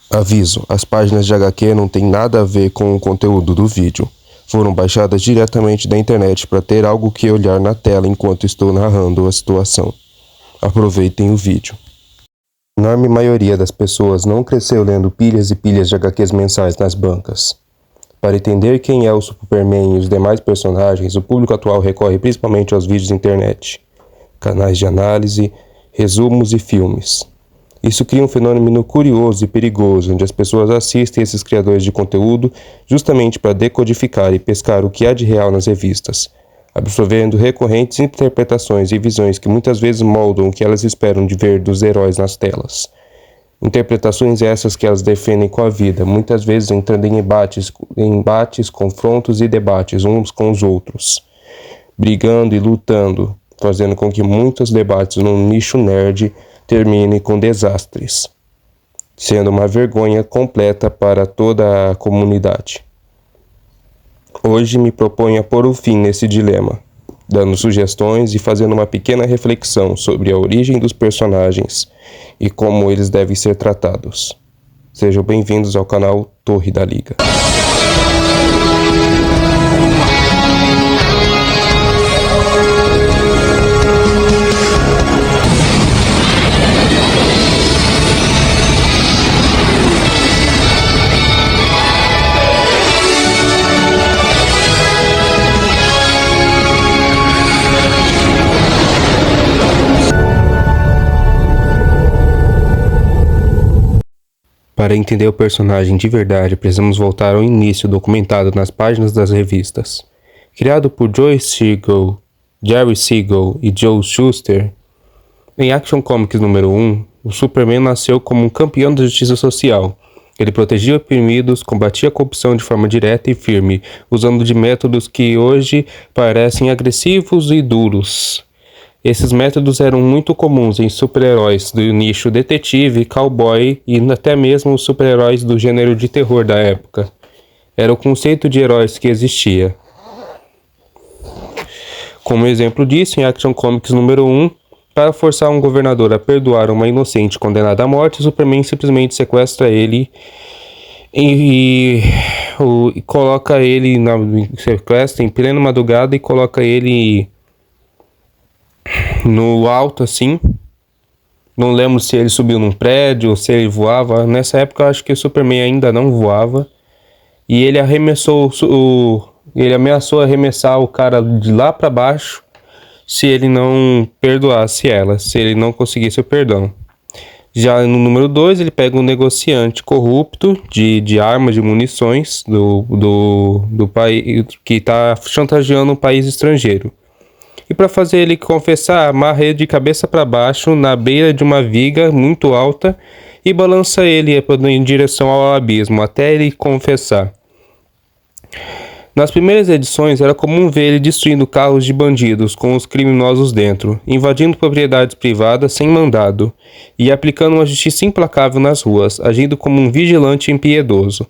Aviso: as páginas de HQ não têm nada a ver com o conteúdo do vídeo. Foram baixadas diretamente da internet para ter algo que olhar na tela enquanto estou narrando a situação. Aproveitem o vídeo. A enorme maioria das pessoas não cresceu lendo pilhas e pilhas de HQs mensais nas bancas. Para entender quem é o Superman e os demais personagens, o público atual recorre principalmente aos vídeos de internet, canais de análise, resumos e filmes. Isso cria um fenômeno curioso e perigoso, onde as pessoas assistem esses criadores de conteúdo justamente para decodificar e pescar o que há de real nas revistas, absorvendo recorrentes interpretações e visões que muitas vezes moldam o que elas esperam de ver dos heróis nas telas. Interpretações essas que elas defendem com a vida, muitas vezes entrando em embates, confrontos e debates uns com os outros, brigando e lutando, fazendo com que muitos debates no nicho nerd terminem com desastres, sendo uma vergonha completa para toda a comunidade. Hoje me proponho a pôr o fim nesse dilema, dando sugestões e fazendo uma pequena reflexão sobre a origem dos personagens e como eles devem ser tratados. Sejam bem-vindos ao canal Torre da Liga. Para entender o personagem de verdade, precisamos voltar ao início documentado nas páginas das revistas. Criado por Joe Siegel, Jerry Siegel e Joe Shuster, em Action Comics número 1, o Superman nasceu como um campeão da justiça social. Ele protegia oprimidos, combatia a corrupção de forma direta e firme, usando de métodos que hoje parecem agressivos e duros. Esses métodos eram muito comuns em super-heróis do nicho detetive, cowboy e até mesmo super-heróis do gênero de terror da época. Era o conceito de heróis que existia. Como exemplo disso, em Action Comics número 1, para forçar um governador a perdoar uma inocente condenada à morte, Superman simplesmente sequestra ele e coloca ele sequestra em plena madrugada e coloca ele no alto assim. Não lembro se ele subiu num prédio ou se ele voava. Nessa época eu acho que o Superman ainda não voava. E ele ameaçou arremessar o cara de lá para baixo se ele não perdoasse ela, se ele não conseguisse o perdão. Já no número 2, ele pega um negociante corrupto de armas, de munições do país que está chantageando um país estrangeiro. E para fazer ele confessar, amarra ele de cabeça para baixo na beira de uma viga muito alta e balança ele em direção ao abismo até ele confessar. Nas primeiras edições era comum ver ele destruindo carros de bandidos com os criminosos dentro, invadindo propriedades privadas sem mandado e aplicando uma justiça implacável nas ruas, agindo como um vigilante impiedoso.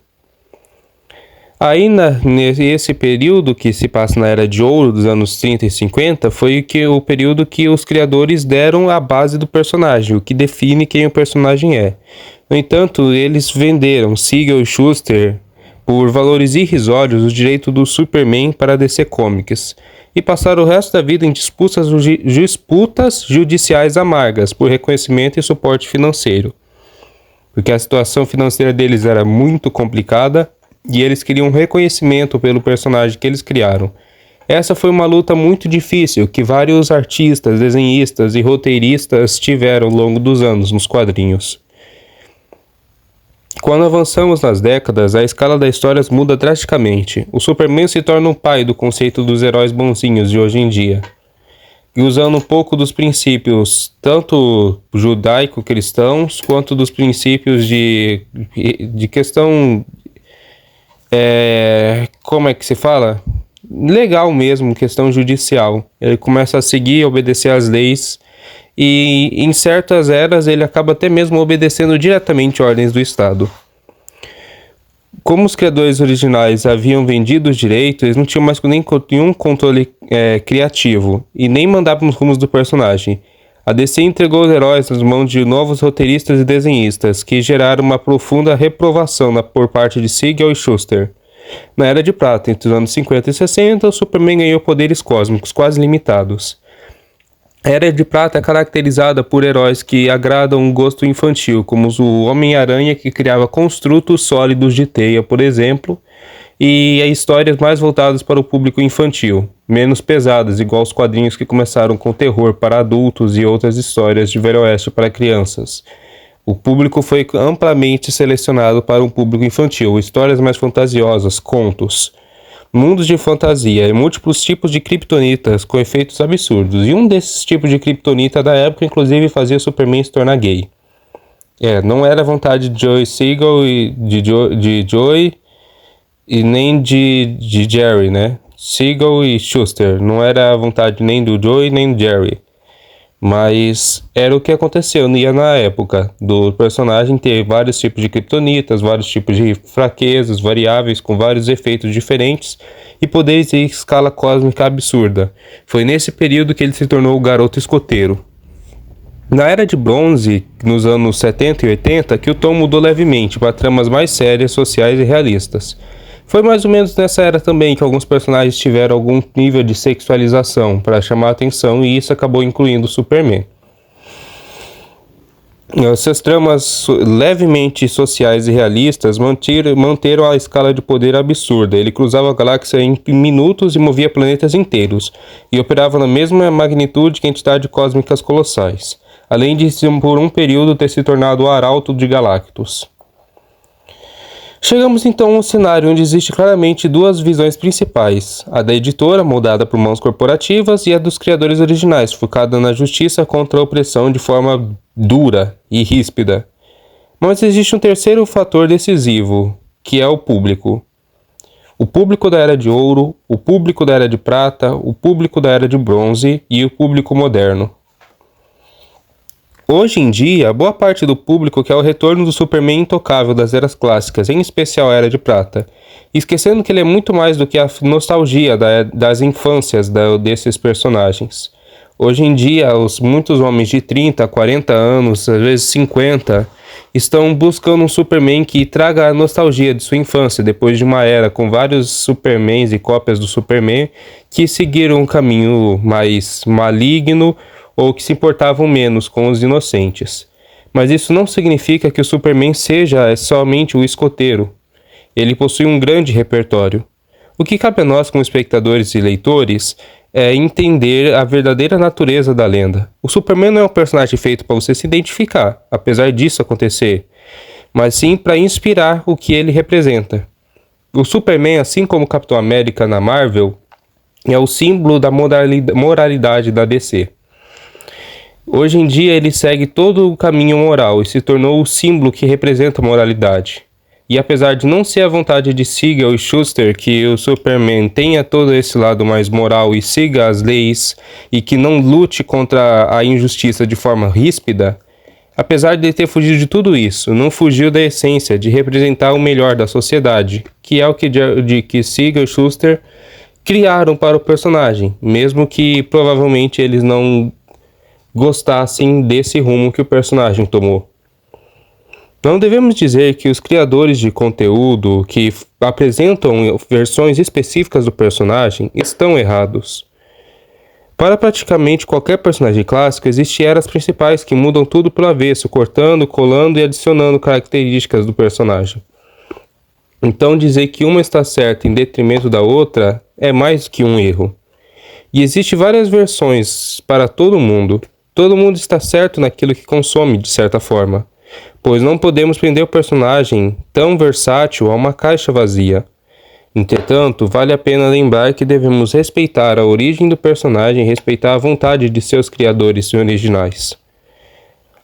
Aí, nesse período que se passa na Era de Ouro dos anos 30 e 50, foi o período que os criadores deram a base do personagem, o que define quem o personagem é. No entanto, eles venderam, Siegel e Shuster, por valores irrisórios, o direito do Superman para a DC Comics, e passaram o resto da vida em disputas judiciais amargas por reconhecimento e suporte financeiro. Porque a situação financeira deles era muito complicada, e eles queriam reconhecimento pelo personagem que eles criaram. Essa foi uma luta muito difícil que vários artistas, desenhistas e roteiristas tiveram ao longo dos anos nos quadrinhos. Quando avançamos nas décadas, a escala das histórias muda drasticamente. O Superman se torna o pai do conceito dos heróis bonzinhos de hoje em dia. E usando um pouco dos princípios, tanto judaico-cristãos, quanto dos princípios de questão... como é que se fala? Legal mesmo, questão judicial. Ele começa a seguir e obedecer às leis e em certas eras ele acaba até mesmo obedecendo diretamente ordens do Estado. Como os criadores originais haviam vendido os direitos, eles não tinham mais nenhum controle criativo e nem mandavam nos rumos do personagem. A DC entregou os heróis nas mãos de novos roteiristas e desenhistas, que geraram uma profunda reprovação por parte de Siegel e Shuster. Na Era de Prata, entre os anos 50 e 60, o Superman ganhou poderes cósmicos quase limitados. A Era de Prata é caracterizada por heróis que agradam um gosto infantil, como o Homem-Aranha, que criava construtos sólidos de teia, por exemplo, e histórias mais voltadas para o público infantil, menos pesadas, igual os quadrinhos que começaram com terror para adultos e outras histórias de Velho Oeste para crianças. O público foi amplamente selecionado para um público infantil, histórias mais fantasiosas, contos, mundos de fantasia e múltiplos tipos de kryptonitas com efeitos absurdos. E um desses tipos de kryptonita da época, inclusive, fazia Superman se tornar gay. Não era vontade de Joe Siegel e de Joey e nem de Jerry, né? Siegel e Shuster. Não era a vontade nem do Joey nem do Jerry. Mas era o que aconteceu na época do personagem ter vários tipos de kryptonitas, vários tipos de fraquezas variáveis com vários efeitos diferentes e poderes em escala cósmica absurda. Foi nesse período que ele se tornou o garoto escoteiro. Na Era de Bronze, nos anos 70 e 80, que o tom mudou levemente para tramas mais sérias, sociais e realistas. Foi mais ou menos nessa era também que alguns personagens tiveram algum nível de sexualização para chamar a atenção, e isso acabou incluindo o Superman. Essas tramas levemente sociais e realistas manteram a escala de poder absurda. Ele cruzava a galáxia em minutos e movia planetas inteiros, e operava na mesma magnitude que entidades cósmicas colossais, além de, por um período, ter se tornado o arauto de Galactus. Chegamos então a um cenário onde existe claramente duas visões principais, a da editora, moldada por mãos corporativas, e a dos criadores originais, focada na justiça contra a opressão de forma dura e ríspida. Mas existe um terceiro fator decisivo, que é o público. O público da Era de Ouro, o público da Era de Prata, o público da Era de Bronze e o público moderno. Hoje em dia, boa parte do público quer o retorno do Superman intocável das eras clássicas, em especial a Era de Prata, esquecendo que ele é muito mais do que a nostalgia das infâncias desses personagens. Hoje em dia, muitos homens de 30, 40 anos, às vezes 50, estão buscando um Superman que traga a nostalgia de sua infância, depois de uma era com vários Supermans e cópias do Superman que seguiram um caminho mais maligno ou que se importavam menos com os inocentes. Mas isso não significa que o Superman seja somente o escoteiro. Ele possui um grande repertório. O que cabe a nós como espectadores e leitores é entender a verdadeira natureza da lenda. O Superman não é um personagem feito para você se identificar, apesar disso acontecer, mas sim para inspirar o que ele representa. O Superman, assim como o Capitão América na Marvel, é o símbolo da moralidade da DC. Hoje em dia ele segue todo o caminho moral e se tornou o símbolo que representa a moralidade. E apesar de não ser a vontade de Siegel e Shuster que o Superman tenha todo esse lado mais moral e siga as leis e que não lute contra a injustiça de forma ríspida, apesar de ter fugido de tudo isso, não fugiu da essência de representar o melhor da sociedade, que é o que Siegel e Shuster criaram para o personagem, mesmo que provavelmente eles não gostassem desse rumo que o personagem tomou. Não devemos dizer que os criadores de conteúdo que apresentam versões específicas do personagem estão errados. Para praticamente qualquer personagem clássico, existem eras principais que mudam tudo pelo avesso, cortando, colando e adicionando características do personagem. Então dizer que uma está certa em detrimento da outra é mais que um erro. E existem várias versões para todo mundo. Todo mundo está certo naquilo que consome, de certa forma, pois não podemos prender o personagem tão versátil a uma caixa vazia. Entretanto, vale a pena lembrar que devemos respeitar a origem do personagem e respeitar a vontade de seus criadores originais.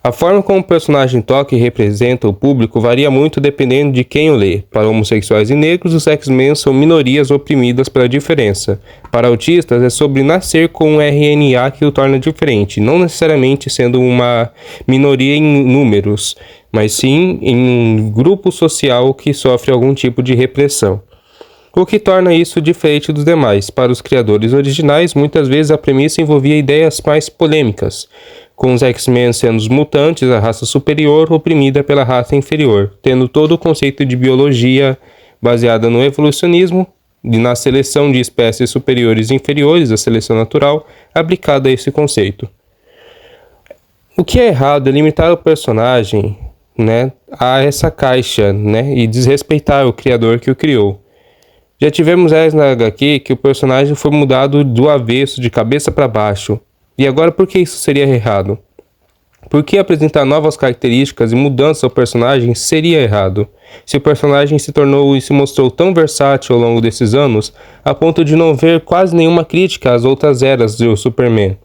A forma como o personagem toca e representa o público varia muito dependendo de quem o lê. Para homossexuais e negros, os X-Men são minorias oprimidas pela diferença. Para autistas, é sobre nascer com um RNA que o torna diferente, não necessariamente sendo uma minoria em números, mas sim em um grupo social que sofre algum tipo de repressão. O que torna isso diferente dos demais. Para os criadores originais, muitas vezes a premissa envolvia ideias mais polêmicas, com os X-Men sendo os mutantes, a raça superior oprimida pela raça inferior, tendo todo o conceito de biologia baseada no evolucionismo e na seleção de espécies superiores e inferiores, a seleção natural, aplicada a esse conceito. O que é errado é limitar o personagem, né, a essa caixa, né, e desrespeitar o criador que o criou. Já tivemos na HQ que o personagem foi mudado do avesso, de cabeça para baixo. E agora por que isso seria errado? Por que apresentar novas características e mudanças ao personagem seria errado? Se o personagem se tornou e se mostrou tão versátil ao longo desses anos, a ponto de não ver quase nenhuma crítica às outras eras do Superman.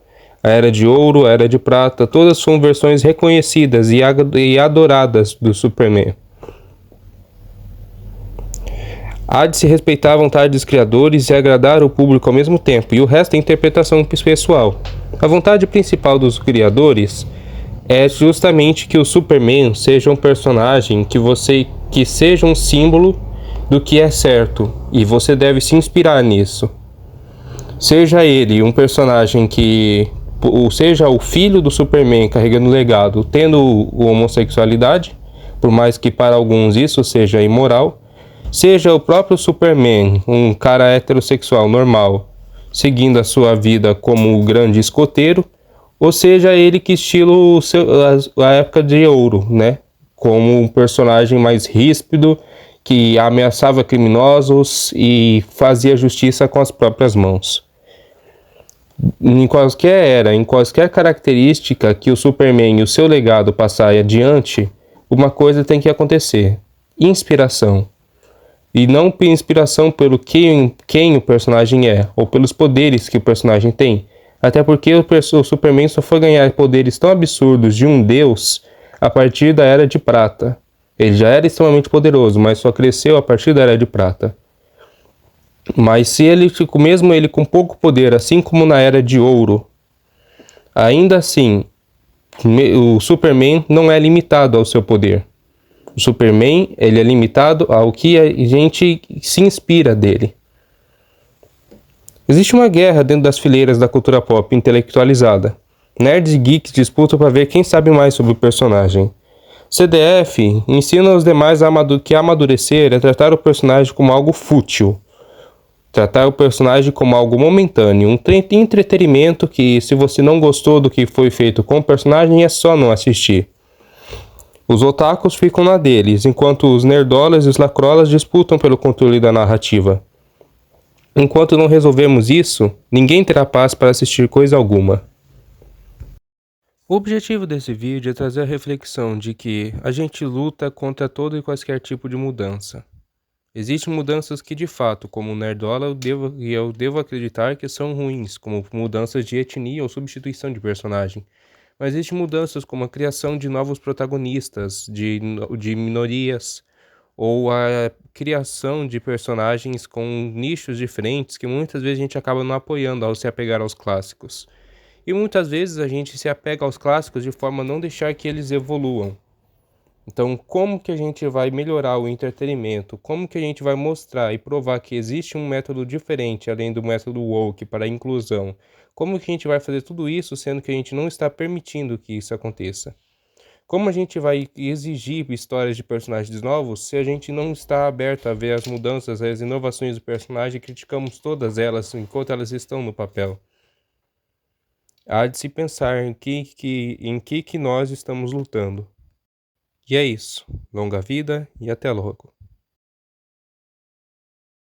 A Era de Ouro, a Era de Prata, todas são versões reconhecidas e adoradas do Superman. Há de se respeitar a vontade dos criadores e agradar o público ao mesmo tempo, e o resto é interpretação pessoal. A vontade principal dos criadores é justamente que o Superman seja um personagem que seja um símbolo do que é certo, e você deve se inspirar nisso. Seja ele um personagem seja o filho do Superman carregando o legado, tendo homossexualidade, por mais que para alguns isso seja imoral, seja o próprio Superman, um cara heterossexual normal, seguindo a sua vida como o grande escoteiro, ou seja ele que estilo a época de ouro, né? Como um personagem mais ríspido, que ameaçava criminosos e fazia justiça com as próprias mãos. Em qualquer era, em qualquer característica que o Superman e o seu legado passarem adiante, uma coisa tem que acontecer: inspiração. E não inspiração pelo quem o personagem é, ou pelos poderes que o personagem tem. Até porque o Superman só foi ganhar poderes tão absurdos de um deus a partir da Era de Prata. Ele já era extremamente poderoso, mas só cresceu a partir da Era de Prata. Mas se ele, mesmo ele com pouco poder, assim como na Era de Ouro, ainda assim, o Superman não é limitado ao seu poder. O Superman, ele é limitado ao que a gente se inspira dele. Existe uma guerra dentro das fileiras da cultura pop intelectualizada. Nerds e geeks disputam para ver quem sabe mais sobre o personagem. CDF ensina os demais que amadurecer é tratar o personagem como algo fútil. Tratar o personagem como algo momentâneo, um entretenimento que, se você não gostou do que foi feito com o personagem, é só não assistir. Os otakus ficam na deles, enquanto os nerdolas e os lacrolas disputam pelo controle da narrativa. Enquanto não resolvemos isso, ninguém terá paz para assistir coisa alguma. O objetivo desse vídeo é trazer a reflexão de que a gente luta contra todo e qualquer tipo de mudança. Existem mudanças que, de fato, como nerdola, eu devo acreditar que são ruins, como mudanças de etnia ou substituição de personagem. Mas existem mudanças como a criação de novos protagonistas, de minorias, ou a criação de personagens com nichos diferentes que muitas vezes a gente acaba não apoiando ao se apegar aos clássicos. E muitas vezes a gente se apega aos clássicos de forma a não deixar que eles evoluam. Então, como que a gente vai melhorar o entretenimento? Como que a gente vai mostrar e provar que existe um método diferente, além do método woke, para a inclusão? Como que a gente vai fazer tudo isso, sendo que a gente não está permitindo que isso aconteça? Como a gente vai exigir histórias de personagens novos se a gente não está aberto a ver as mudanças, as inovações do personagem e criticamos todas elas enquanto elas estão no papel? Há de se pensar em que nós estamos lutando. E é isso. Longa vida e até logo.